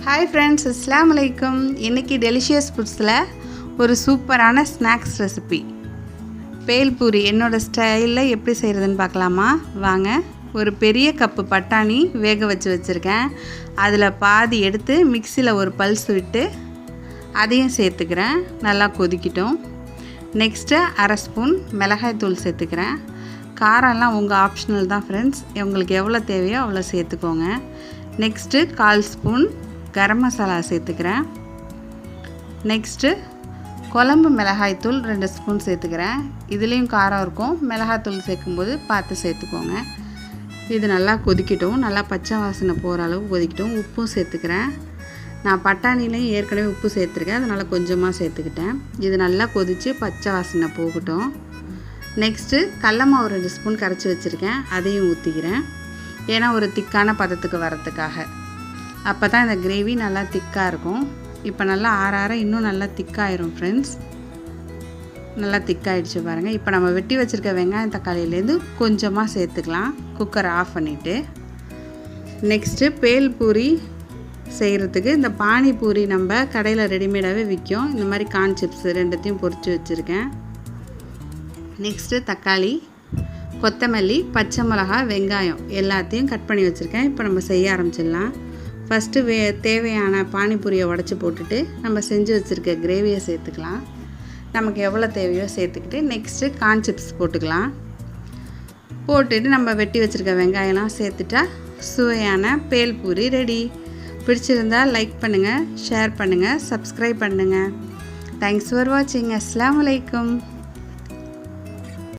Hi friends, அஸ்ஸலாமு அலைக்கும். இன்றைக்கி டெலிஷியஸ் ஃபுட்ஸில் ஒரு சூப்பரான ஸ்நாக்ஸ் ரெசிபி பேல்பூரி என்னோடய ஸ்டைலில் எப்படி செய்கிறதுன்னு பார்க்கலாமா? வாங்க. ஒரு பெரிய கப்பு பட்டாணி வேக வச்சுருக்கேன். அதில் பாதி எடுத்து மிக்சியில் ஒரு பல்ஸ் விட்டு அதையும் சேர்த்துக்கிறேன். நல்லா கொதிக்கிட்டோம். நெக்ஸ்ட்டு அரை ஸ்பூன் மிளகாய்த்தூள் சேர்த்துக்கிறேன். காரம்லாம் உங்கள் ஆப்ஷனல் தான் ஃப்ரெண்ட்ஸ், உங்களுக்கு எவ்வளோ தேவையோ அவ்வளோ சேர்த்துக்கோங்க. நெக்ஸ்ட்டு 1/4 ஸ்பூன் கரம் மசாலா சேர்த்துக்கிறேன். நெக்ஸ்ட்டு குழம்பு மிளகாய்த்தூள் 2 ஸ்பூன் சேர்த்துக்கிறேன். இதுலேயும் காரம் இருக்கும், மிளகாய்த்தூள் சேர்க்கும்போது பார்த்து சேர்த்துக்கோங்க. இது நல்லா கொதிக்கட்டும். நல்லா பச்சை வாசனை போகிற அளவுக்கு கொதிக்கட்டும். உப்பும் சேர்த்துக்கிறேன். நான் பட்டாணிலையும் ஏற்கனவே உப்பு சேர்த்துருக்கேன், அதனால் கொஞ்சமாக சேர்த்துக்கிட்டேன். இது நல்லா கொதித்து பச்சை வாசனை போகட்டும். நெக்ஸ்ட்டு கடல மாவு 2 ஸ்பூன் கரைச்சி வச்சுருக்கேன், அதையும் ஊற்றிக்கிறேன். ஏன்னா ஒரு திக்கான பதத்துக்கு வரத்துக்காக. அப்போ தான் இந்த கிரேவி நல்லா திக்காக இருக்கும். இப்போ நல்லா ஆற இன்னும் நல்லா திக்காயிரும் ஃப்ரெண்ட்ஸ். நல்லா திக்காயிடுச்சு பாருங்கள். இப்போ நம்ம வெட்டி வச்சுருக்க வெங்காயம் தக்காளியிலேருந்து கொஞ்சமாக சேர்த்துக்கலாம். குக்கரை ஆஃப் பண்ணிவிட்டு நெக்ஸ்ட்டு பேல்பூரி செய்கிறதுக்கு இந்த பானிபூரி நம்ம கடையில் ரெடிமேடாகவே விற்கும். இந்த மாதிரி கார்ன் சிப்ஸ் 2த்தையும் பொரித்து வச்சுருக்கேன். நெக்ஸ்ட்டு தக்காளி, கொத்தமல்லி, பச்சை மிளகா, வெங்காயம் எல்லாத்தையும் கட் பண்ணி வச்சுருக்கேன். இப்போ நம்ம செய்ய ஆரம்பிச்சிடலாம். ஃபஸ்ட்டு தேவையான பானிபூரியை உடச்சி போட்டுட்டு நம்ம செஞ்சு வச்சுருக்க கிரேவியை சேர்த்துக்கலாம். நமக்கு எவ்வளோ தேவையோ சேர்த்துக்கிட்டு நெக்ஸ்ட்டு கார்ன் சிப்ஸ் போட்டுக்கலாம். போட்டுட்டு நம்ம வெட்டி வச்சுருக்க வெங்காயம்லாம் சேர்த்துட்டா சுவையான பேல்பூரி ரெடி. பிடிச்சிருந்தால் லைக் பண்ணுங்கள், ஷேர் பண்ணுங்கள், சப்ஸ்கிரைப் பண்ணுங்கள். தேங்க்ஸ் ஃபார் வாட்சிங். அஸ்ஸலாமு அலைக்கும்.